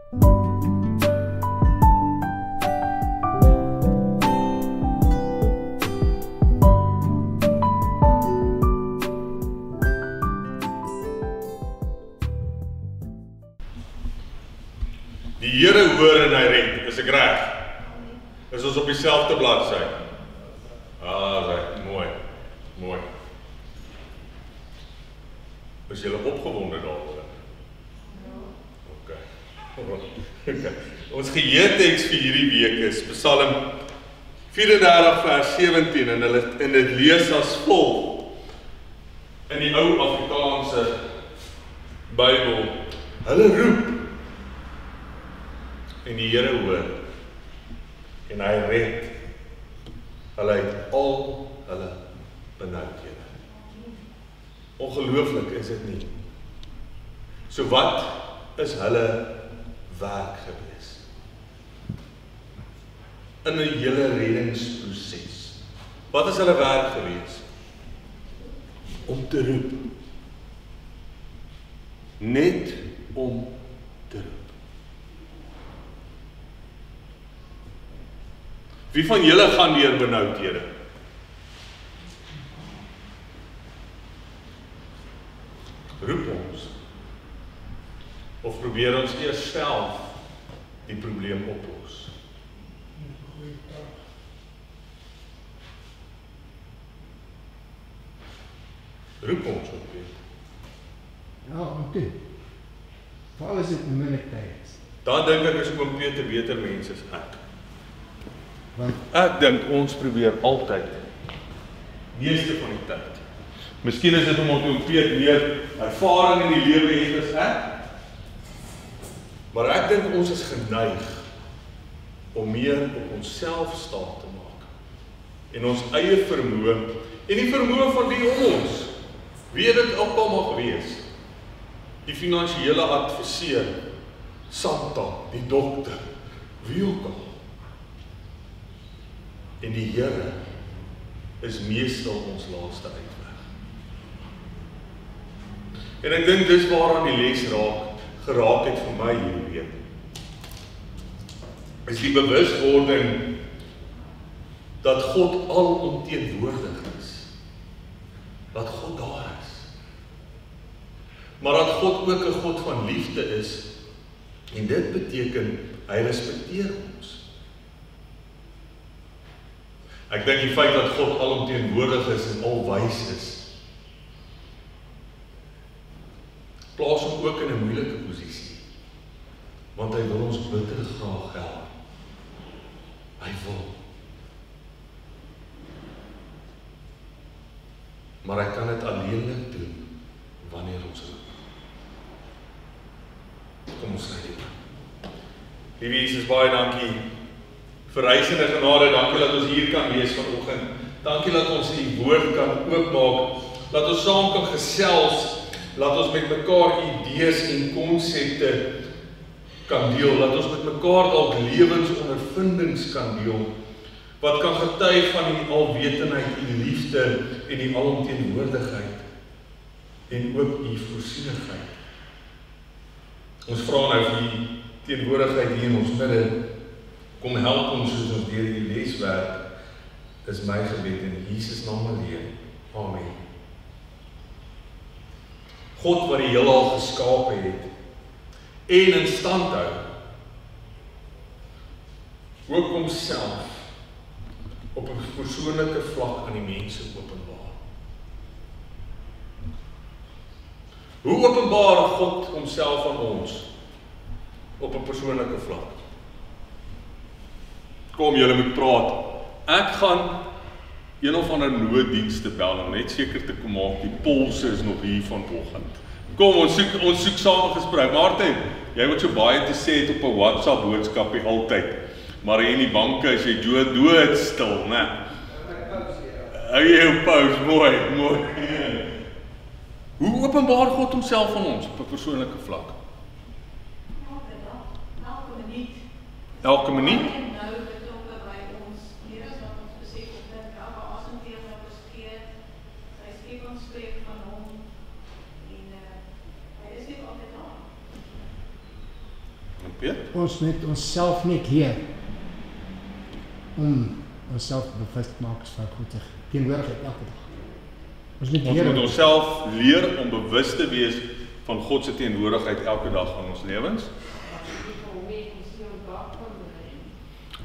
Die Here hoor en hy red, is ek reg? Is ons op dieselfde bladsy? Reg, mooi, mooi. Is julle opgewonde daaroor? Okay. Ons geheeteks vir hierdie week is Psalm 34 vers 17 en dit lees as volg in die ou Afrikaanse Bybel. Hulle roep en die Here hoor en hy red hulle uit al hulle benoudhede. Ongelooflik is dit nie. So wat is hulle werk gewees in 'n hele reddingsproses? Wat is hulle werk gewees? Om te roep. Net om te roep. Wie van julle gaan deur benoudhede? Roep ons. Of probeer ons eers self die probleem oplos? Roep ons op dit. Ja, oké. Veral as dit moeilik is. Dan dink ek is oom Peter beter mense as ek. Want Ek dink ons probeer altyd, meeste van die tyd. Miskien is dit omdat oom Peter meer ervaring in die lewe het as ek, maar ek dink ons is geneig om meer op onsself staat te maak en ons eie vermoë en die vermoë van die om ons. Wie het dit ook al mag wees? Die finansiële adviseur, Santa, die dokter, wie ook al. En die Here is meestal ons laaste uitweg. En ek dink dis waaraan die les geraak het vir my hierdie week. Is die bewuswording dat God alomteenwoordig is. Dat God daar is. Maar dat God ook 'n God van liefde is. En dit beteken hy respekteer ons. Ek dink die feit dat God alomteenwoordig is en alwys is, plaas hom ook in 'n moeilike posisie. Want hy wil ons bitter graag help. Hy wil. Maar hy kan dit alleenlik doen wanneer ons roep. Kom ons sê dit. Liewe Jesus, baie dankie vir reisende genade. Dankie dat ons hier kan wees vanoggend. Dankie dat ons die woord kan oopmaak. Dat ons saam kan gesels. Laat ons met mekaar idees en konsepte kan deel. Laat ons met mekaar dalk lewensondervindings kan deel. Wat kan getuig van die alwetendheid, die liefde en die alomteenwoordigheid. En ook die voorsienigheid. Ons vra nou vir die teenwoordigheid hier in ons midde. Kom help ons soos ons deur die les werk. Is my gebed in Jesus naam alleen. Amen. God wat die heelal geskape het en in stand hou, ook homself op 'n persoonlike vlak aan die mense openbaar. Hoe openbaar God homself aan ons op 'n persoonlike vlak? Kom, julle moet praat. Ek gaan een of ander nooddienste bel om net seker te kom maak die polse is nog hier vanoggend. Kom, ons soek saam 'n gesprek. Martin, jy moet so baie te sê het op 'n WhatsApp boodskapie altyd. Maar hier in die banke is jy doodstil, né? Hou jy jou pause, mooi. Hoe openbaar God homself aan ons op 'n persoonlike vlak? Elke minuut? Weet? Ons moet onsself net hier om onsself bewus te maak van God se teenwoordigheid elke dag. Ons moet onsself leer om bewus te wees van God se teenwoordigheid elke dag van ons lewens.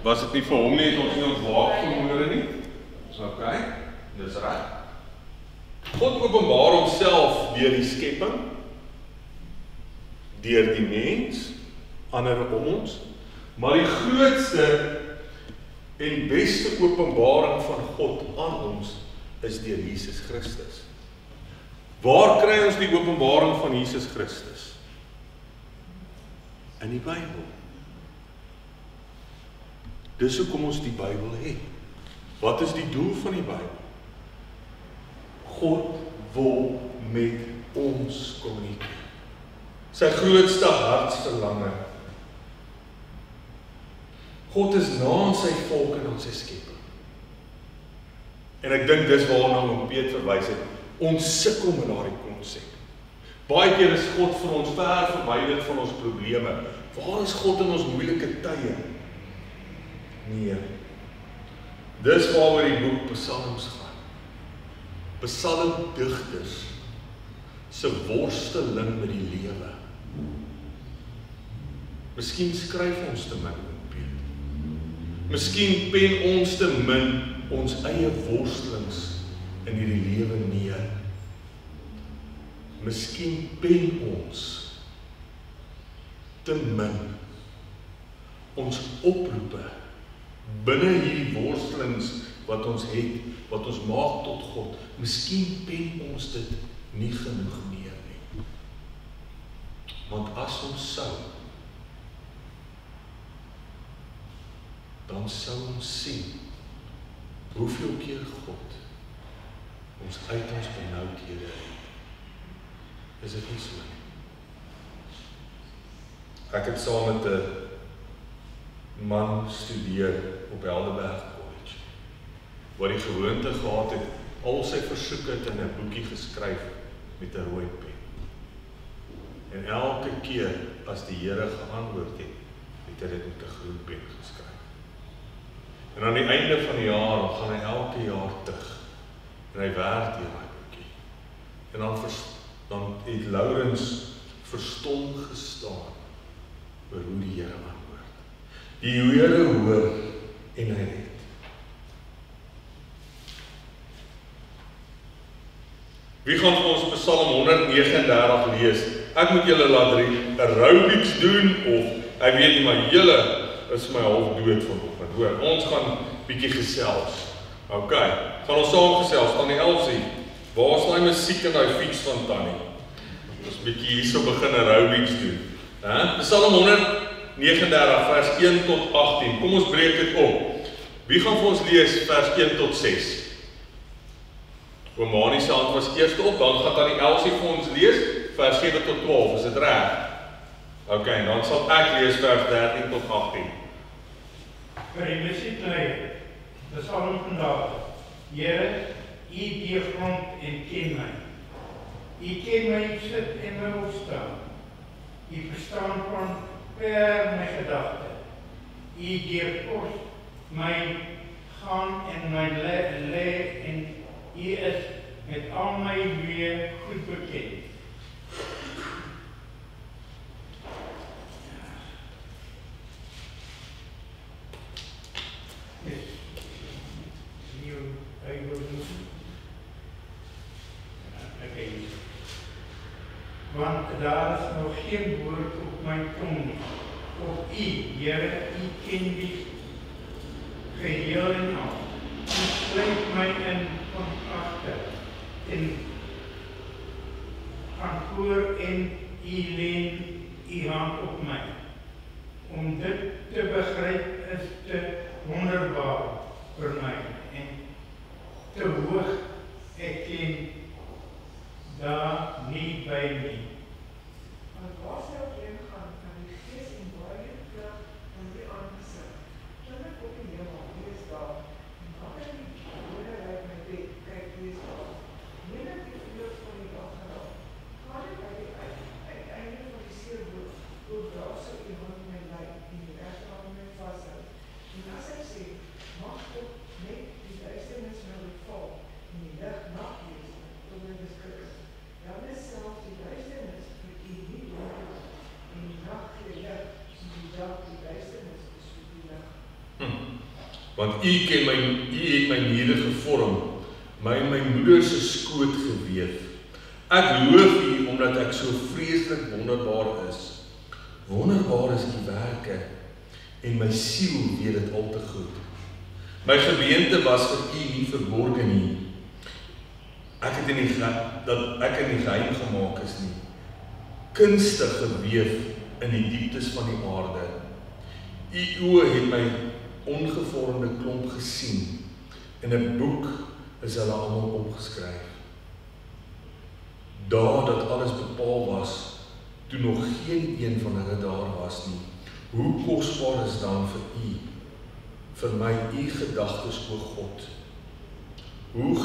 Was dit nie vir hom nie, het ons nie ontwaak vanmôre nie? OK, dis reg. God openbaar homself deur die skepping, deur die mens, ander om ons, maar die grootste en beste openbaring van God aan ons is deur Jesus Christus. Waar kry ons die openbaring van Jesus Christus? In die Bybel. Dis hoekom ons die Bybel het. Wat is die doel van die Bybel? God wil met ons kommunikeer. Sy grootste hartsverlange. God is na sy volk en aan sy skepping. En ek dink dis waarna ons Piet verwys het. Ons sukkel met daardie konsep. Baie keer is God vir ons ver verwyder van ons probleme. Waar is God in ons moeilike tye? Nee. Dis waaroor die boek Psalms gaan. Psalmdigters se worsteling met die lewe. Miskien skryf ons te min, Piet. Miskien pen ons te min ons eie worstelings in hierdie lewe neer. Miskien pen ons te min ons oproepe binne hierdie worstelings wat ons het, wat ons maak tot God. Miskien pen ons dit nie genoeg meer nie. Want as ons sou, dan sou ons sien hoeveel keer God ons uit ons benoudhede het. Is dit nie so nie? Ek het saam met 'n man studeer op Helderberg College, waar die gewoonte gehad het, al sy versoeke het in 'n boekie geskryf met 'n rooi pen. En elke keer as die Here geantwoord het, het hy dit met 'n groen pen geskryf. En aan die einde van die jaar, dan gaan hy elke jaar terug, en hy werk deur daai boekie. En dan het Laurens verstom gestaan oor hoe die Here antwoord. Die Here hoor en hy red. Wie gaan vir ons Psalm 139 lees? Ek moet julle laat aerobics doen, of ek weet nie, maar julle is my half dood vanoggend. Hoor, ons gaan bietjie gesels. OK, gaan ons saam gesels, Tannie Elsie. Waar is daai musiek en daai fiets van Tannie? Ons bietjie hierso begin aerobics doen. Psalm 139 vers 1 tot 18. Kom ons breek dit op. Wie gaan vir ons lees vers 1 tot 6? Oomani se hand was eers op, dan gaan Tannie Elsie vir ons lees vers 7 tot 12. Is dit reg? OK, dan sal ek lees vers 13 tot 18. Vir die musiekleier, Psalm vandag. Here, U deurgrond en ken my. U ken my sit en my opstaan. U verstaan van per my gedagte. U deurkors my gaan en my lê en U is met al my weer goed bekend. Want daar is nog geen woord op my tong nie. Op U, Here, U ken die geheel en al. U sluit my in van agter en van voor en U lê U hand op my. Om dit te begryp is te wonderbaar vir my en te hoog ek ken daar nie by nie. Want waar sou jy gaan van die gees en baie krag van die aangesig? Kan ek op die hemel, wie is daar? En wat in die woorde uit my bed, kyk, wie is daar? Neem ek die vloed van die dag geraak. Gaan ek by die uiteinde van die seerboot, daar sou die hand my Want U het my niere gevorm, my in my moeder se skoot geweef. Ek loof U omdat ek so vreeslik wonderbaar is. Wonderbaar is U werke, en my siel weet dit al te goed. My gebeente was vir U nie verborgen nie. Ek het in die geheim gemaak is nie. Kunstig geweef in die dieptes van die aarde. U oë het my ongevormde klomp gesien. In 'n boek is hulle almal opgeskryf. Daar dat alles bepaal was, toe nog geen een van hulle daar was nie. Hoe kosbaar is dan vir U, vir my U gedagtes, o God. Hoe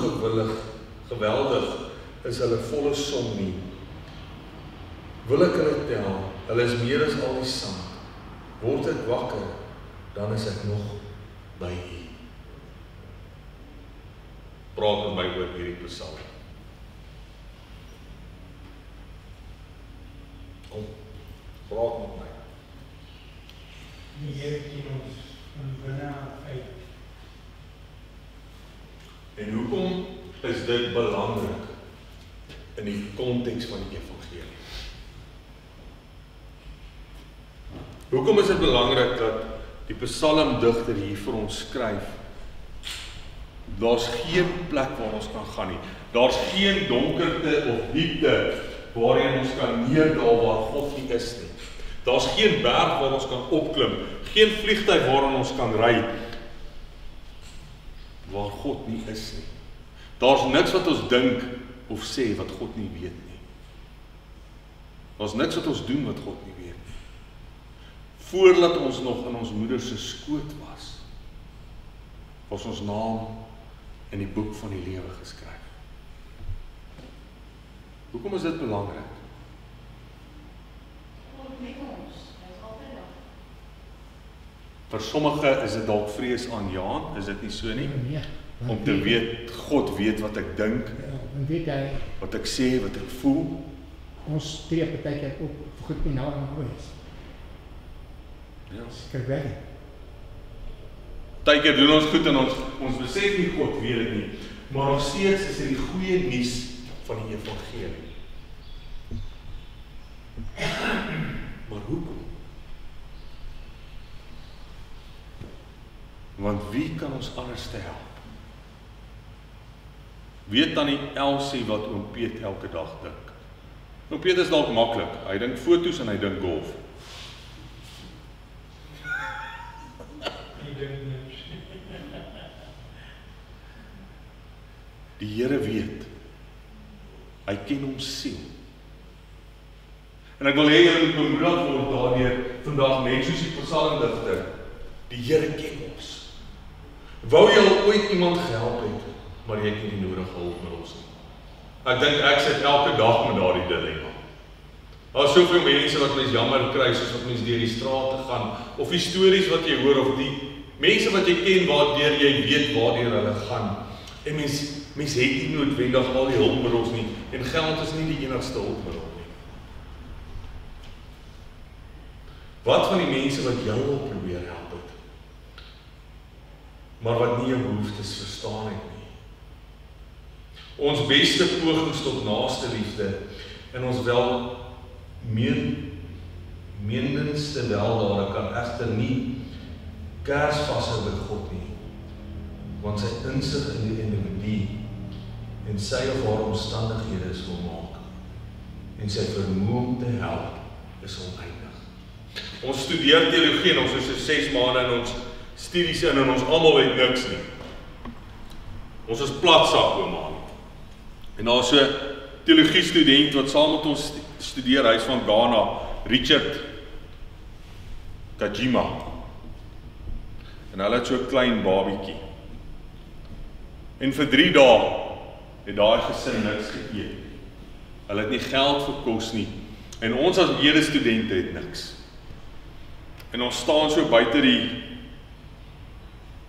geweldig is hulle volle som nie. Wil ek hulle tel, hulle is meer as al die sand. Word ek wakker, dan is ek nog by U. Praat met my oor hierdie psalm. Kom, praat met my. Die Here ken ons van binne af uit. En hoekom is dit belangrik in die konteks van die evangelie? Hoekom is dit belangrik dat die psalmdigter hier vir ons skryf? Daar's geen plek waar ons kan gaan nie. Daar's geen donkerte of diepte waarin ons kan neerdal waar God nie is nie. Daar's geen berg waar ons kan opklim, geen vliegtuig waarin ons kan ry waar God nie is nie. Daar's niks wat ons dink of sê wat God nie weet nie. Daar's niks wat ons doen wat God nie weet nie. Voordat ons nog in ons moeder se skoot was ons naam in die boek van die lewe geskryf. Hoekom is dit belangrik? Vir sommige is dit dalk vrees aanjaend, is dit nie so nie? Nee, Om te weet, God weet wat ek dink, dan weet hy, wat ek sê, wat ek voel. ons tree partykeer op, goed nie nou aan ooit. Ja. Kyk weg. Partykeer doen ons goed en ons besef nie God weet dit nie, maar nog steeds is dit die goeie nuus van die evangelie. Maar hoekom? Want wie kan ons anders te help? Weet tannie Elsie wat oom Piet elke dag dink? Oom Piet is dalk maklik, hy dink foto's en hy dink golf. Die Here weet, hy ken ons siel. En ek wil hê julle moet bemoedig word daardeur vandag net soos die psalmdigter. Die Here ken ons. Wou jy al ooit iemand gehelp het, maar jy het nie die nodige hulp met ons nie. Ek dink ek sit elke dag met daardie dilemma. Daar is soveel mense wat mens jammer kry, soos wat mens deur die strate gaan, of die stories wat jy hoor, of die mense wat jy ken, waardeur jy weet waardeur hulle gaan. En mens het nie noodwendig al die hulpmiddels nie, en geld is nie die enigste hulpmiddel nie. Wat van die mense wat jou wil probeer help het, maar wat nie jou behoeftes verstaan het nie? Ons beste pogings tot naaste liefde, en ons menendste weldade kan egter nie kers vashou met God nie, want sy insig in die individu en sy of haar omstandighede is volmaak, en sy vermoë om te help is oneindig. Ons studeer teologie en ons is 6 maande in ons studies in en ons almal weet niks nie. Ons is platsak ouma. En daar is 'n teologie student wat saam met ons studeer, hy is van Ghana, Richard Kajima. En hulle het so 'n klein babietjie. En vir 3 dae het daai gesin niks geëet. Hulle het nie geld vir kos nie. En ons as medestudente het niks. En ons staan so buite die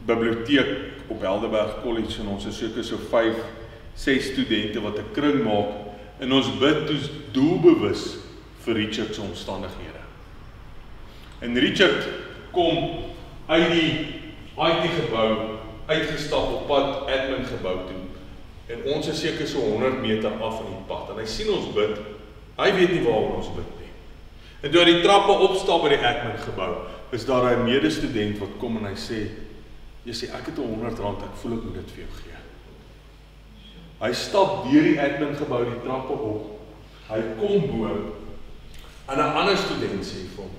biblioteek op Helderberg College en ons is seker so 5-6 studente wat 'n kring maak en ons bid doelbewus vir Richard se omstandighede. En Richard kom uit die IT gebou, uitgestap op pad admin gebou toe. En ons is seker so 100 meter af van die pad. En hy sien ons bid, hy weet nie waaroor ons bid nie. En toe hy die trappe opstap by die admin gebou, is daar 'n medestudent wat kom en hy sê, jy sê, ek het R100, ek voel ek moet dit vir jou gee. Hy stap deur die admin gebou die trappe op, hy kom bo, en 'n ander student sê vir hom,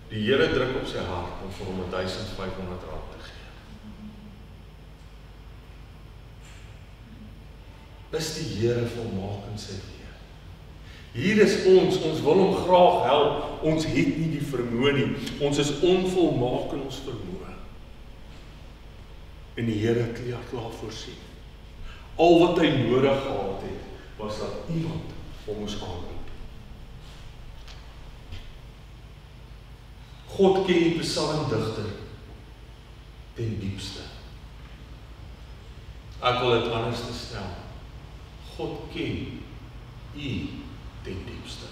die Here druk op sy hart om vir hom R1500 te gee. Is die Here volmaak in sy weë. Hier is ons wil hom graag help, ons het nie die vermoë nie, ons is onvolmaak in ons vermoë. En die Here het klaar voorsien. Al wat hy nodig gehad het, was dat iemand hom moes aanroep. God ken die psalmdigter ten diepste. Ek wil dit anders te stel. God ken u ten diepste.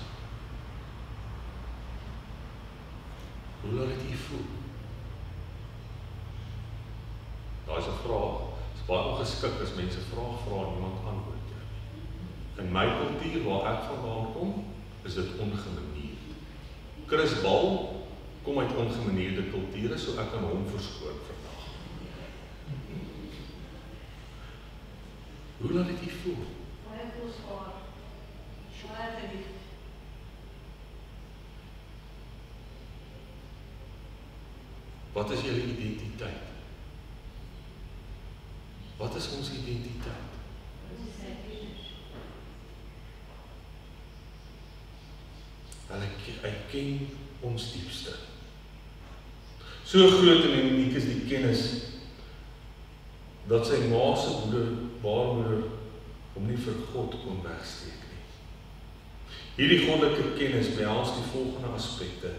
Hoe laat dit u voel? Daar is 'n vraag. Dit is baie ongeskik as mense vrae vra en niemand antwoord nie. In my kultuur waar ek vandaan kom, is dit ongemanierd. Chris Bal kom uit ongemanierde kulture, so ek kan hom verskoon vandag. Hoe laat dit u voel? Baie kosbaar. Baie geliefd. Wat is julle identiteit? Wat is ons identiteit? Hy ken ons diepste. So groot en uniek is die kennis dat sy ma se baarmoeder hom nie vir God kon wegsteek nie. Hierdie goddelike kennis behels die volgende aspekte: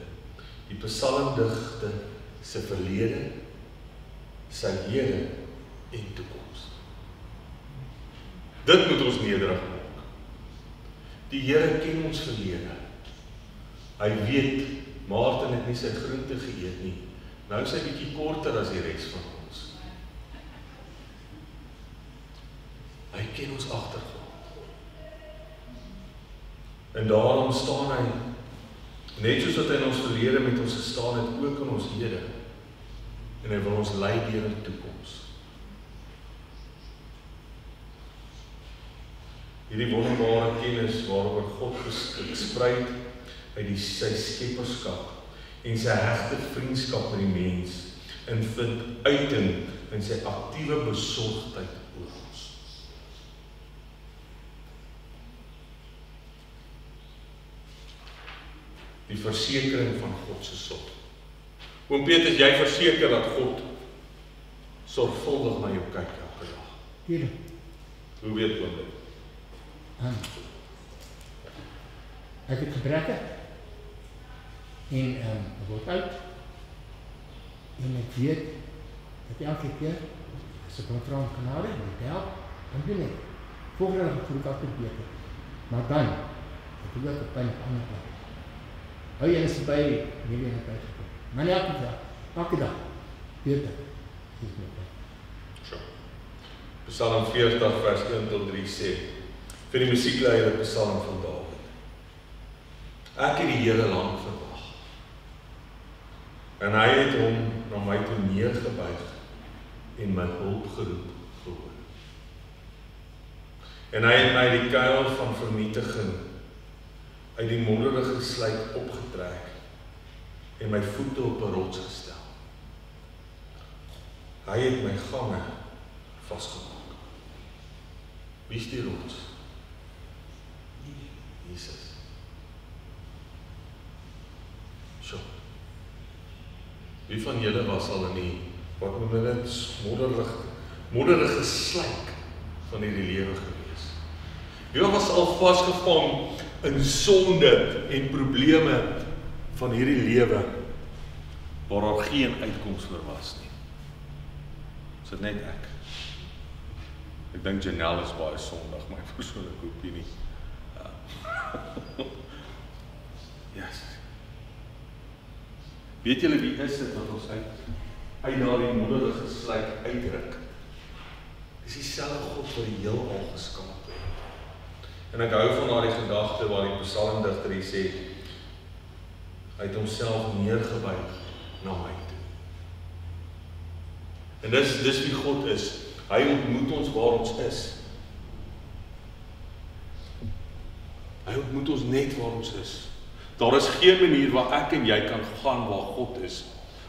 die psalmdigter se verlede, sy hede en toekoms. Dit moet ons nederig maak. Die Here ken ons verlede. Hy weet, Maarten het nie sy groente geëet nie. Nou is hy bietjie korter as die res van ons. Hy ken ons agtergrond. En daarom staan hy, net soos wat hy in ons verlede met ons gestaan het, ook in ons hede. En hy wil ons lei deur in die toekoms. Hierdie wonderbare kennis waaroor God gesprei uit sy skepperskap en sy hegte vriendskap met die mens en vind uiting in sy aktiewe besorgdheid oor ons. Die versekering van God se sorg. Oom Peter, jy verseker dat God sorgvuldig na jou kyk elke dag. Tuurlik. Hoe weet oom dit? Ek het gebreke en ek word oud en ek weet dat elke keer as ek my vrou om genade en ek help, dan doen ek. Volgende dag voel ek altyd beter. Maar dan, ek wil ook 'n pyn op ander plek. Hou jy is by nie weer net uitgekom. Maar nie elke dag, weet ek. Psalm 40 vers 1 tot 3 sê, vir die musiekleier Psalm van Dawid. Ek het die Here lank verwag. En hy het hom na my toe neergebuig en my hulp geroep gehoor. En hy het my die kuil van vernietiging uit die modderige slyk opgetrek en my voete op 'n rots gestel. Hy het my gange vasgemaak. Wie is die rots? Jesus. So. Wie van julle was al in die, wat noem hulle dit, modderige slyk van hierdie lewe gewees? Wie was al vasgevang in sonde en probleme van hierdie lewe waar daar geen uitkoms vir was nie? Is dit net ek? Ek dink Janelle is baie sondig, my persoonlike opinie. Yes. Weet julle wie is dit wat ons uit uit daardie modderige slyk uitruk. Dis dieselfde God wat die heelal geskaap het. En ek hou van daardie gedagte waar die psalmdigter hier sê, hy het homself neergebuig na my toe. En dis wie God is. Hy ontmoet ons waar ons is. Hy ontmoet ons net waar ons is. Daar is geen manier waar ek en jy kan gaan waar God is,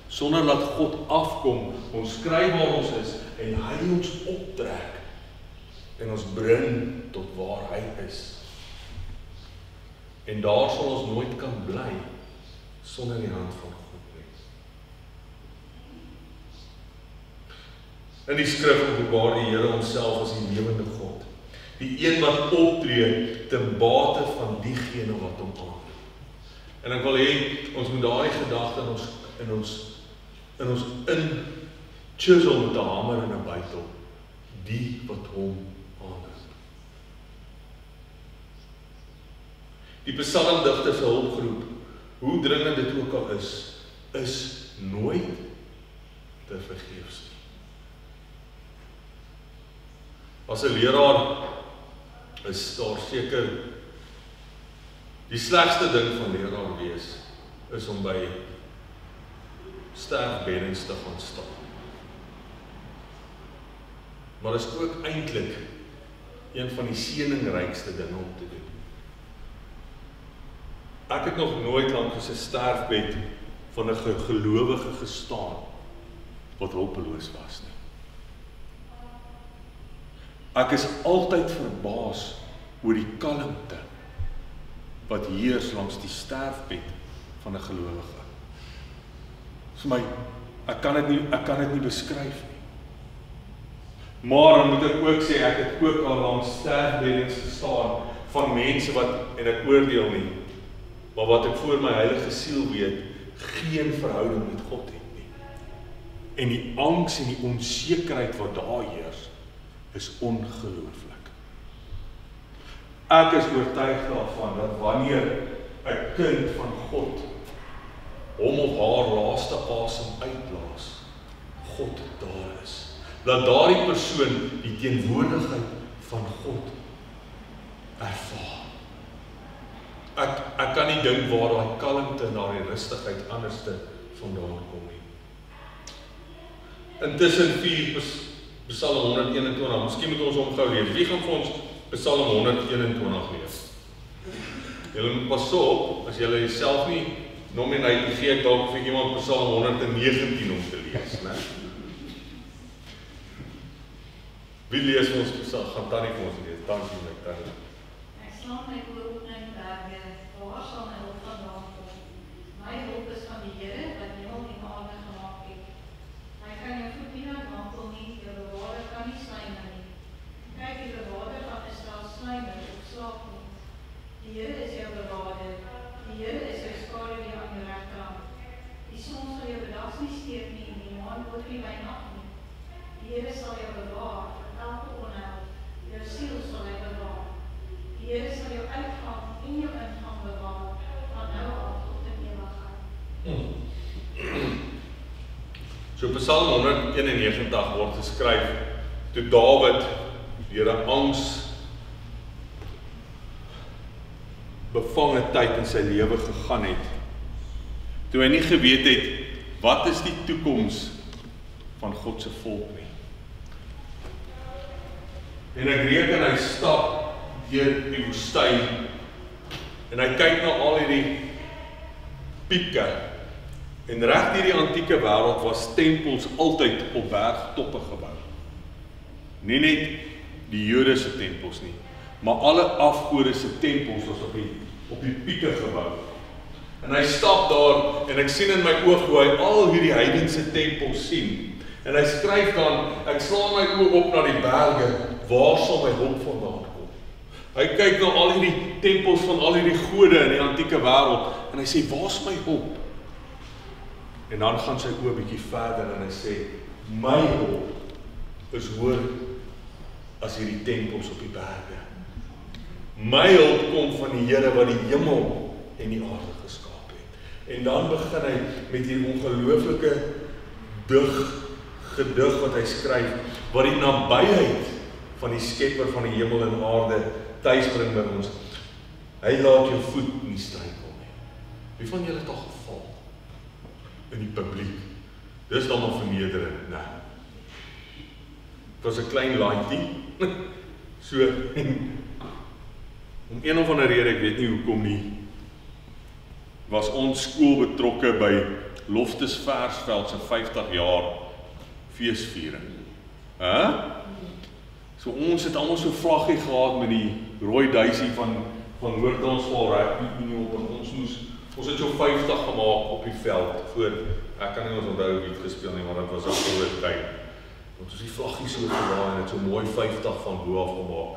sonder dat God afkom, ons kry waar ons is, en hy ons optrek, en ons bring tot waar hy is. En daar sal ons nooit kan bly, sonder die hand van God nie. In die skrif openbaar die Here homself as die lewende God, die een wat optree ten bate van diegene wat hom aanroep. En ek wil hê, ons moet daardie gedagte in ons chisel met 'n hamer en 'n bytel, die wat hom aanroep. Die psalmdigter se hulpgeroep, hoe dringend dit ook al is nooit te vergeefs nie. As 'n leraar is daar seker die slegste ding van leraar wees, is om by sterfbeddens te gaan staan. Maar is ook eintlik een van die seëningrykste dinge om te doen. Ek het nog nooit langs 'n sterfbed van 'n gelowige gestaan wat hulpeloos was nie. Ek is altyd verbaas oor die kalmte wat heers langs die sterfbed van 'n gelowige. Vir my, ek kan dit nie beskryf nie. Maar dan moet ek ook sê, ek het ook al langs sterfbeddens gestaan van mense wat, en ek oordeel nie, maar wat ek voor my heilige siel weet, geen verhouding met God het nie. En die angs en die onsekerheid wat daar heers, is ongelooflik. Ek is oortuig daarvan dat wanneer 'n kind van God hom of haar laaste asem uitblaas, God daar is. Dat daardie persoon die teenwoordigheid van God ervaar. Ek kan nie dink waar daai kalmte en daai rustigheid anderste vandaan kom nie. Intussen 4 Psalm 121, miskien moet ons hom gou lees. Wie gaan vir ons Psalm 121 lees? Julle moet pas op, as julle jouself nie nominate, gee ek dalk vir iemand Psalm 119 om te lees, né? Wie lees ons Psalm? Gaan Tannie vir ons lees. Dankie my Tannie. Ek slaan my oor op my berge, waar sal my hulp vandaan kom? My hulp is van die Here wat hemel en aarde gemaak het. Hy kan jou voet nie aanwantel nie, jou bewaarder kan nie slymer nie. Kyk, die bewaarder van Israel slymer of slaap nie. Die Here is jou bewaarder, die Here is jou skaduwee aan jou regterhand. Die son sal jou bedags nie steek nie, en die maan word nie by nag nie. Die Here sal jou bewaar, elke onheil, jou siel sal hy bewaar. Die Here sal jou uitgang en jou ingang bewaar, van nou af tot in ewigheid. So Psalm 191 word geskryf toe Dawid deur 'n angs bevange tyd in sy lewe gegaan het. Toe hy nie geweet het wat is die toekoms van God se volk nie. En ek reken hy stap deur die woestyn en hy kyk na al hierdie pieke. En reg deur die antieke wêreld was tempels altyd op bergtoppe gebou. Nie net die Jode se tempels nie, maar alle afgode se tempels was op die pieke gebou. En hy stap daar en ek sien in my oog hoe hy al hierdie heidense tempels sien. En hy skryf dan, ek slaan my oë op na die berge, waar sal my hulp vandaan kom? Hy kyk na al hierdie tempels van al hierdie gode in die antieke wêreld en hy sê, waar is my hulp? En dan gaan sy oë bietjie verder en hy sê, my hulp is hoër as hierdie tempels op die berge. My hulp kom van die Here wat die hemel en die aarde geskaap het. En dan begin hy met hierdie ongelooflike gedig wat hy skryf, wat die nabyheid van die skepper van die hemel en aarde tuisbring by ons. Hy laat jou voet nie struikel nie. Wie van julle het al geval? In die publiek. Dis dan maar vernederend, nee. Het was 'n klein laaitjie, so, om een of ander rede, ek weet nie hoekom nie, was ons skool betrokke by Loftus Versveld se 50 jaar feesviering. So ons het almal so vlaggie gehad met die rooi duisie van Noord-Transvaal Rugby Unie op, en ons het so 50 gemaak op die veld, voor, ek kan nie ons onthou wie het gespeel nie, maar dat was 'n groot tyd. Want ons die vlaggie so gewaai en het so mooi 50 van bo af gemaak.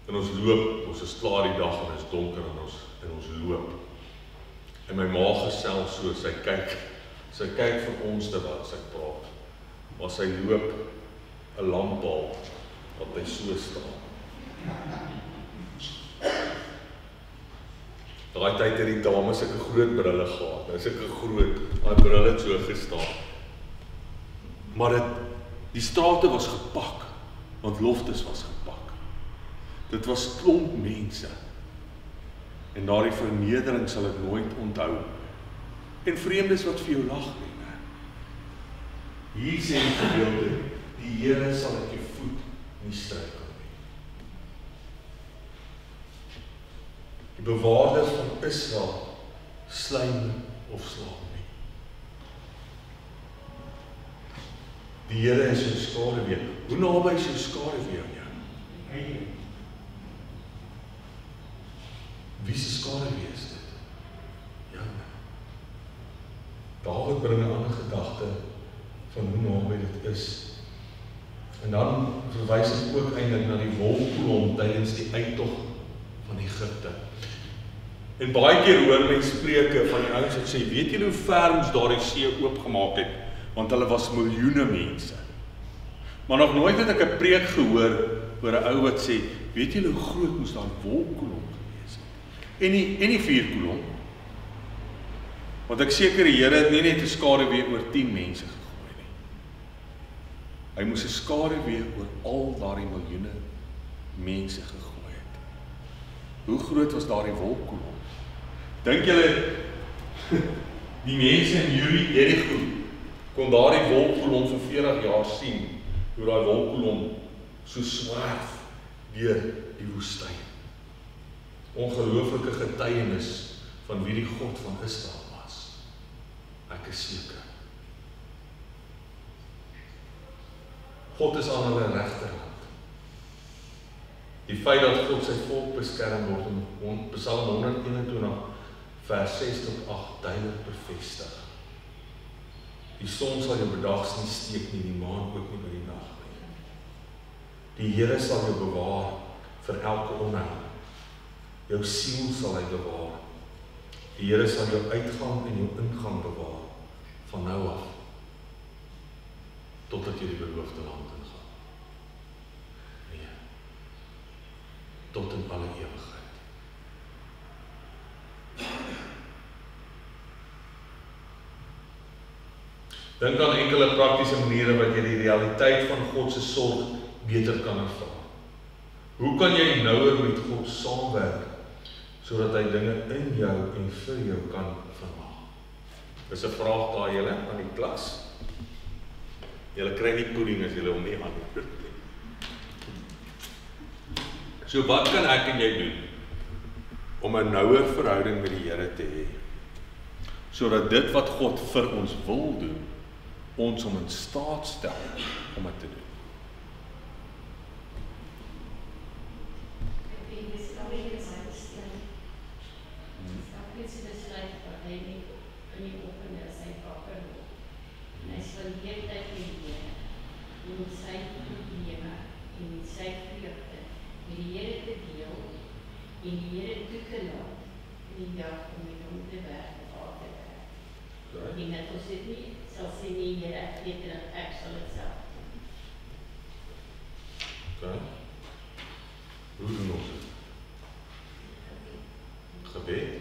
En ons loop, ons is klaar die dag en het is donker en ons loop. En my ma gesels so, sy kyk vir ons terwyl sy praat. Maar sy loop 'n lamppaal wat hy so staan. Daai tyd het die dames sulke groot brille gehad. Nou sulke groot, daai brille het so gestaan. Maar die strate was gepak, want Loftus was gepak. Dit was klomp mense. En daardie vernedering sal ek nooit onthou. En vreemdes wat vir jou lag nie. Hier sê die gedeelte, die Here sal ek jou voet nie struikel nie. Die bewaarders van Israel sluim of slaap nie. Die Here is jou skaduwee. Hoe naby is jou skaduwee aan jou? Wie se skaduwee is dit? Joune. Dawid bring 'n ander gedagte van hoe naby dit is. En dan verwys dit ook eintlik na die wolkkolom tydens die uittog van Egipte. En baie keer hoor mense spreuke van die ouens wat sê, weet julle hoe ver ons daardie see oopgemaak het? Want hulle was miljoene mense. Maar nog nooit het ek 'n preek gehoor oor 'n ou wat sê, weet julle hoe groot moes daai wolkkolom gewees het? En die vuurkolom. Want ek seker die Here het nie net 'n skaduwee oor 10 mense gegooi nie. Hy moes 'n skaduwee oor al daardie miljoene mense gegooi het. Hoe groot was daardie wolkkolom? Dink julle die mense in Jericho kon daardie wolkkolom vir 40 jaar sien, hoe daai wolkkolom so swerf deur die woestyn. Ongelooflike getuienis van wie die God van Israel was. Ek is seker. God is aan hulle regterhand. Die feit dat God sy volk beskerm word in Psalm 121 vers 6 tot 8 duidelik bevestig. Die son sal jou bedags nie steek nie, die maan ook nie by die nag nie. Die Here sal jou bewaar vir elke onheil. Jou siel sal hy bewaar. Die Here sal jou uitgang en jou ingang bewaar, van nou af, totdat jy die beloofde land ingaan. Nee, tot in alle ewigheid. Dink aan enkele praktiese maniere wat jy die realiteit van God se sorg beter kan ervaar. Hoe kan jy nouer met God saamwerk, sodat hy dinge in jou en vir jou kan vermag? Dis 'n vraag daar julle aan die klas. Julle kry nie pudding as julle hom nie antwoord nie. So wat kan ek en jy doen om 'n nouer verhouding met die Here te hê, sodat dit wat God vir ons wil doen, ons om in staat stel om dit te doen? Hoe doen ons dit? Gebed.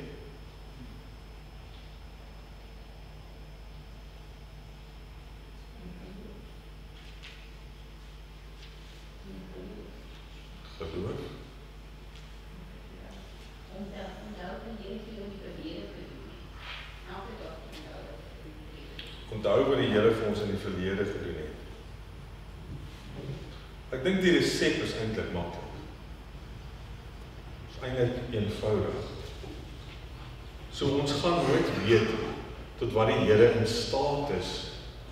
onthou wat die Here vir ons in die verlede gedoen het. Ek dink die resep is eintlik maklik. Is eintlik eenvoudig. So ons gaan nooit weet tot wat die Here in staat is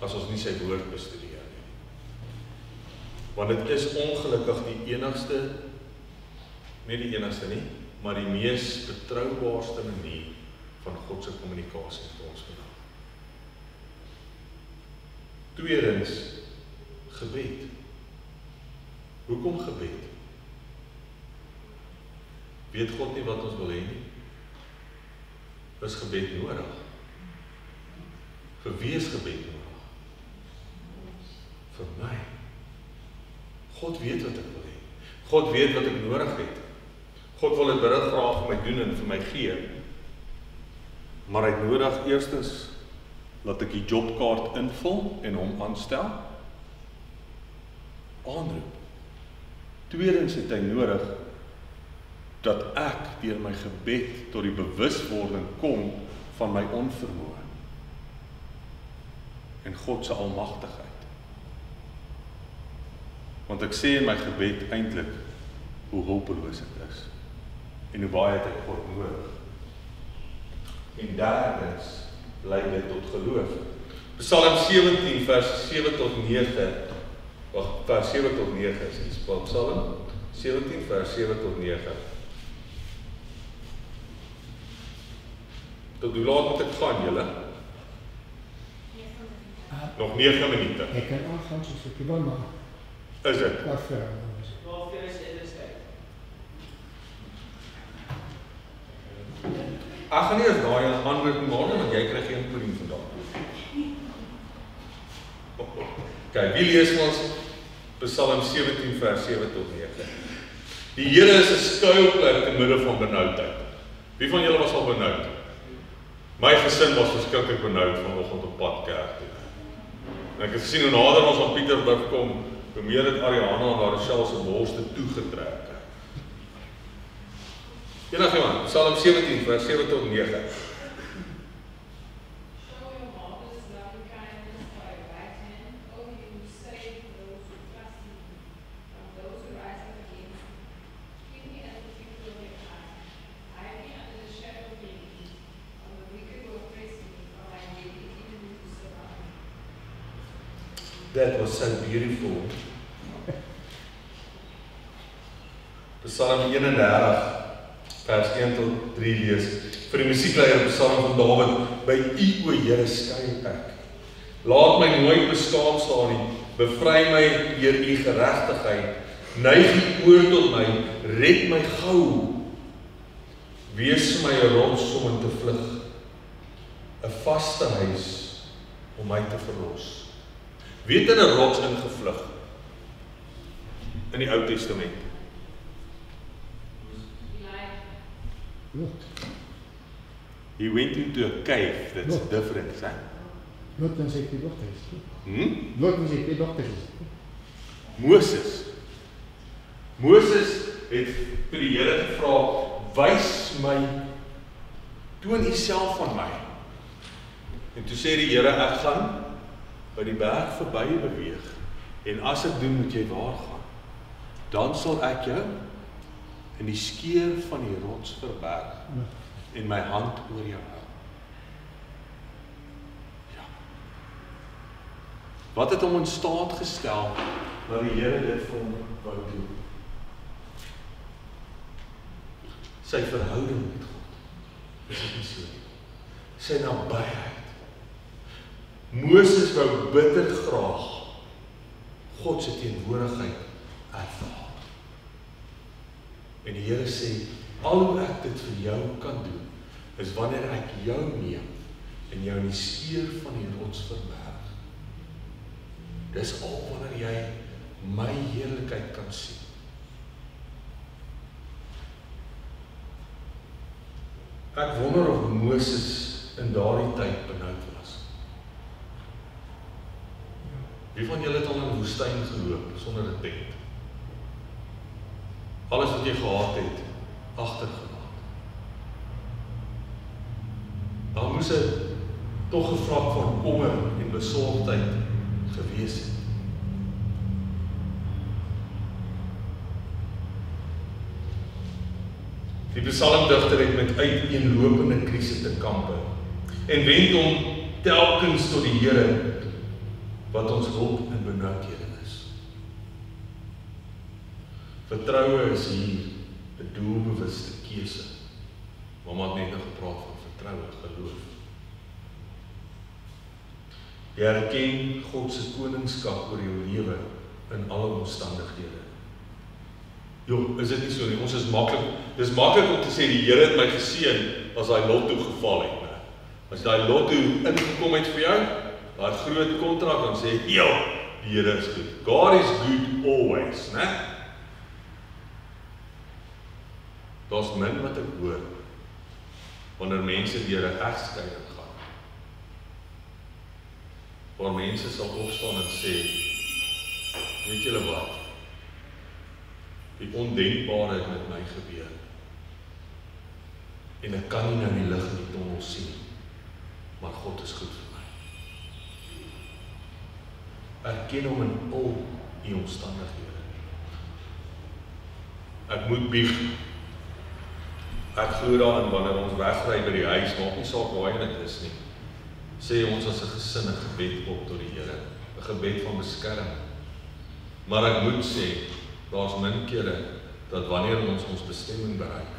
as ons nie sy woord bestudeer nie. Want dit is ongelukkig die enigste, nie die enigste nie, maar die mees betroubaarste manier van God se kommunikasie met ons vandag. Tweedens, gebed. Hoekom gebed? Weet God nie wat ons wil hê nie? Is gebed nodig? Vir wie is gebed nodig? Vir my. God weet wat ek wil hê. God weet wat ek nodig het. God wil dit baie graag vir my doen en vir my gee. Maar hy het nodig eerstens dat ek die jobkaart invul en hom aanstel. Aanroep. Tweedens het hy nodig dat ek deur my gebed tot die bewuswording kom van my onvermoë en God se almagtigheid. Want ek sê in my gebed eintlik hoe hulpeloos ek is en hoe baie het ek God nodig. En derdens lei dit tot geloof. Psalm 17 vers 7 tot 9. Vers 7 tot 9 is die Psalm 17 vers 7 tot 9. Tot hoe laat moet ek gaan, julle? Nog 9 minute. Ek kan aangaan soos ek wil, maar Is dit? wat vir Ek gaan nie eens daai antwoord maak nie, want jy kry geen pudding vandag. Okay, wie lees ons Psalm 17 vers 7 tot 9. Die Here is 'n skuilplek te midde van benoudheid. Wie van julle was al benoud? My gesin was verskriklik benoud vanoggend op pad kerk toe. En ek het gesien hoe nader ons aan Pietersburg kom, hoe meer het Ariana en Rochelle se borste toegetrek. Enigiemand, Psalm 17 vers 7 tot 9. That was so beautiful. Psalm 31 vers 1 tot 3 lees. Vir die musiekleier Psalm van Dawid, by U o Here skuil ek. Laat my nooit beskaam staan nie. Bevry my deur U geregtigheid. Neig U oor tot my, red my gou. Wees my 'n rots om in te vlug. 'n Vaste huis om my te verlos. Wie het in 'n rots ingevlug in die Ou Testament? He went into a cave, that's different, hè? Lot en sy twee dogters. Hmm? Lot en sy twee dogters. Moses het vir die Here gevra, wys my, toon U self aan my. En toe sê die Here, ek gaan by die berg verby beweeg, en as ek doen, moet jy waar gaan. Dan sal ek jou in die skeur van die rots verberg, en my hand oor jou hou. Ja. Wat het hom in staat gestel, dat die Here dit vir hom wou doen? Sy verhouding met God, is dit nie so nie. Sy nabyheid. Moses wou bitter graag God se teenwoordigheid ervaar. En die Here sê, al hoe ek dit vir jou kan doen, is wanneer ek jou neem en jou in die skeur van die rots verberg. Dis al wanneer jy my heerlikheid kan sien. Ek wonder of Moses in daardie tyd benoud was. Wie van julle het al in die woestyn geloop sonder 'n tent? Alles wat jy gehad het, agtergelaat. tog 'n vlak van kommer en besorgdheid gewees het. Die psalmdigter het met uiteenlopende krisisse te kampe en wend hom telkens tot die Here wat ons hulp in benoudhede is. Vertroue is hier 'n doelbewuste keuse. Mamma het net nog gepraat van vertroue, geloof. Jy erken God se koningskap oor jou lewe in alle omstandighede. Jo, is dit nie so nie? Ons is dis maklik om te sê die Here het my geseën as daai lotto geval het, né? As daai lotto ingekom het vir jou, daai groot kontrak, dan sê ek, ja, die Here is goed. God is good always, né? Daar's min wat ek hoor wanneer mense deur 'n egskeiding gaan. Waar mense sal opstaan en sê, weet julle wat? Die ondenkbare het met my gebeur. En ek kan nie nou die lig in die tonnel sien, maar God is goed vir my. Erken hom in al die omstandighede. Ek moet bieg. Ek glo daarin wanneer ons wegry by die huis, maak nie saak waar dit is nie. Sê ons as 'n gesin 'n gebed op tot die Here, 'n gebed van beskerming. Maar ek moet sê, daar's min kere dat wanneer ons bestemming bereik,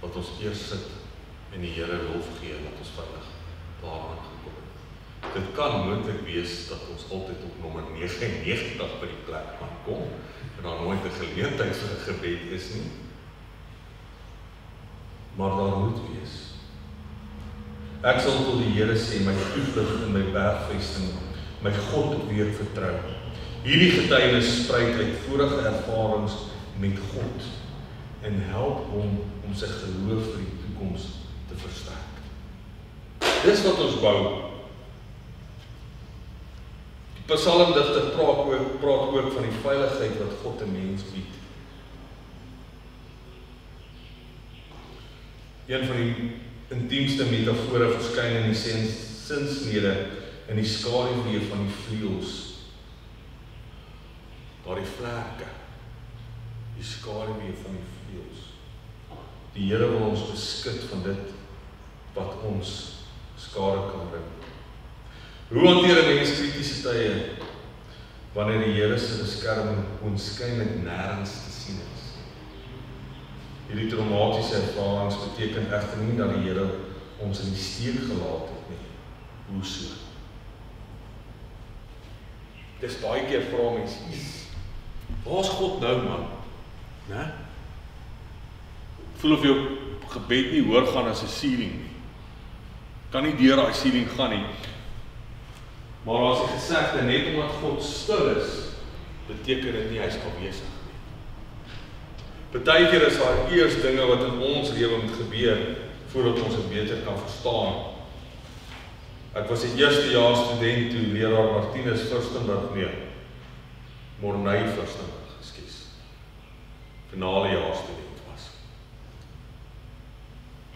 dat ons eers sit en die Here lof gee dat ons veilig daaraan gekom het. Dit kan moontlik wees dat ons altyd op nommer 99 by die plek kan kom en daar nooit 'n geleentheid vir 'n gebed is nie. Maar daar moet wees. Ek sal tot die Here sê, my toevlug in my bergvesting, my God weer vertrou. Hierdie getuienis spruit uit vorige ervarings met God en help hom om sy geloof vir die toekoms te versterk. Dis wat ons bou. Die psalmdigter praat ook van die veiligheid wat God 'n mens bied. Een van die intiemste metafore verskyn in die sinsnede in die skaduwee van die vleuels. Daar die vlerke, die skaduwee van die vleuels. Die Here wil ons beskud van dit wat ons skade kan bring. Hoe hanteer 'n mens kritiese tye wanneer die Here se beskerming oënskynlik nêrens te sien is? Hierdie traumatiese ervarings beteken egter nie dat die Here ons in die steek gelaat het nie. Hoe so? Dis baie keer vra mense, waar's God nou, man? Né? Voel of jou gebed nie hoor gaan as 'n ceiling nie. Kan nie deur daai ceiling gaan nie. Maar as die gesegde net omdat God stil is, beteken dit nie hy's afwesig nie. Partykeer is daar eers dinge wat in ons lewe moet gebeur voordat ons dit beter kan verstaan. Ek was 'n eerstejaars student toe leraar Martinus Fürstenberg Morney Fürstenberg, ekskuus. Finale jaar student was.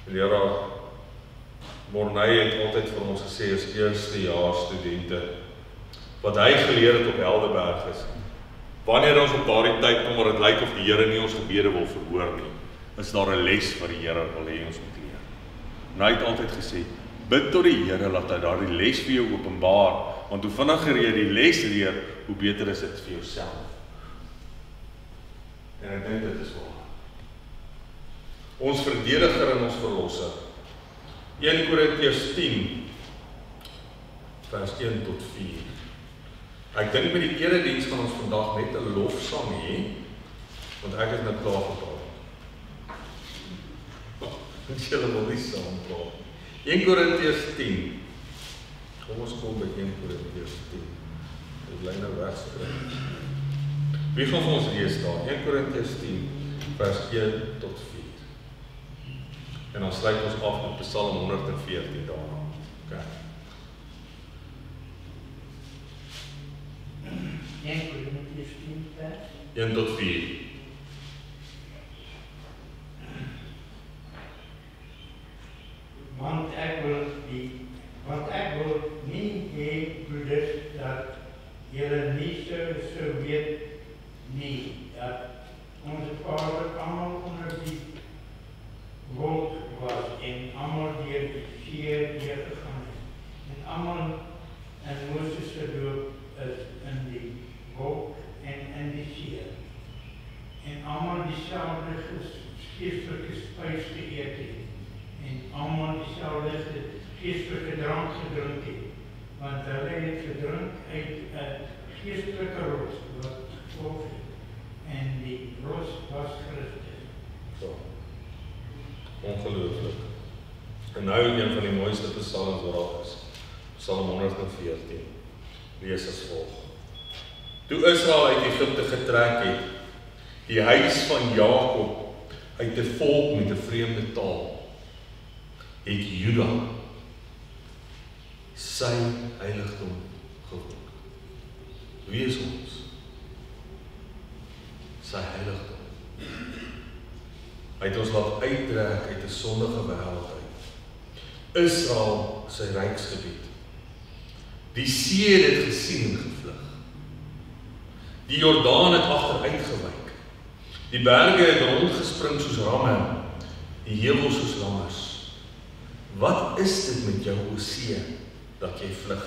Leraar Morney het altyd vir ons gesê as eerstejaars studente wat hy geleer het op Helderberg is. Wanneer ons op daardie tyd kom waar dit lyk of die Here nie ons gebede wil verhoor nie, is daar 'n les wat die Here wil hê ons moet leer. En hy het altyd gesê, bid tot die Here dat hy daardie les vir jou openbaar, want hoe vinniger jy die les leer, hoe beter is dit vir jouself. En ek dink dit is waar. Ons verdediger en ons verlosser. 1 Korintiërs 10 vers 1 tot 4. Ek dink met die erediens gaan ons vandag net 'n lofsang hê, want ek het nou klaar gepraat. Want julle wil nie saam praat. 1 Korintiërs 10. Kom ons kom by 1 Korintiërs 10. Dit bly nou wegspring. Wie gaan vir ons lees daar? 1 Korintiërs 10 vers 1 tot 4. En dan sluit ons af met Psalm 114 daarna. Okay. 1 Korintiërs 10 vers 1 tot 4. Want ek wil almal en Moses se doop is in die wolk en in die see. En almal dieselfde geestelike spys geëet het. En almal dieselfde geestelike drank gedrink het. Want hulle het gedrink uit 'n geestelike rots wat volg het. En die rots was Christus. So. Ongelooflik. En nou een van die mooiste psalms wat daar is. Psalm 114. Lees as volg. Toe Israel uit Egipte getrek het, die huis van Jakob uit 'n volk met 'n vreemde taal, het Juda sy heiligdom geword. Wie is ons? Sy heiligdom. Hy het ons laat uittrek uit 'n sondige wêreld uit. Israel sy ryksgebied. Die see het gesien en gevlug. Die Jordaan het agteruit gewyk. Die berge het rondgespring soos ramme, die heuwels soos lammers. Wat is dit met jou, o see, dat jy vlug?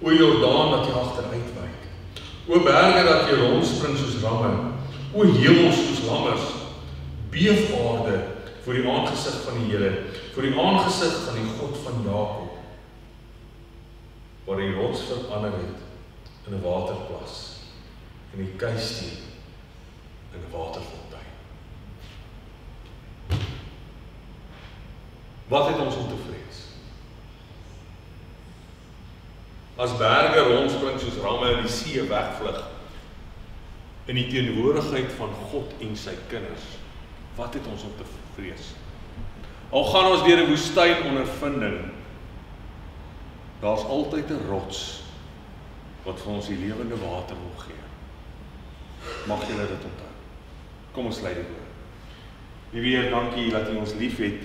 O Jordaan, dat jy agteruit wyk. O berge, dat jy rondspring soos ramme. O heuwels soos lammers. Beef aarde voor die aangesig van die Here, voor die aangesig van die God van Jakob, waar die rots verander het in 'n waterplas en die kuissteen in 'n waterfontein. Wat het ons om te vrees? As berge rondspring soos ramme en die see wegvlug, in die teenwoordigheid van God en sy kinders, wat het ons om te vrees? Al gaan ons deur 'n woestyn ondervinding, daar's altyd 'n rots wat vir ons die lewende water wil gee. Mag julle dit onthou. Kom ons sluit dit oor. Liewe Heer, dankie dat U ons liefhet.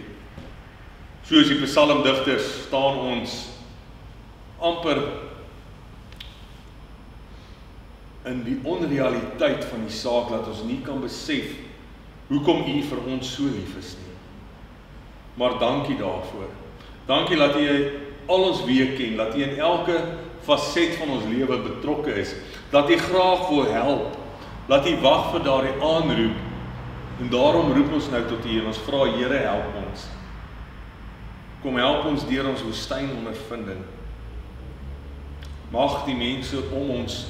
Soos die psalmdigters staan ons amper in die onrealiteit van die saak dat ons nie kan besef hoekom U vir ons so lief is nie. Maar dankie daarvoor. Dankie dat U al ons weë ken, dat U in elke faset van ons lewe betrokke is, dat U graag wil help, dat U wag vir daardie aanroep, en daarom roep ons nou tot U en ons vra, Here, help ons. Kom help ons deur ons woestyn ondervinding. Mag die mense om ons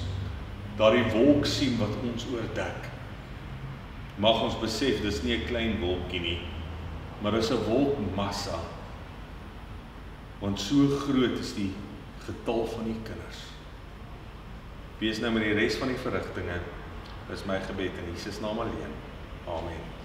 daardie wolk sien wat ons oordek. Mag ons besef, dis nie 'n klein wolkie nie, maar dis 'n wolkmassa. Want so groot is die getal van die kinders. Wees nou met die res van die verrigtinge, is my gebed in Jesus naam alleen. Amen.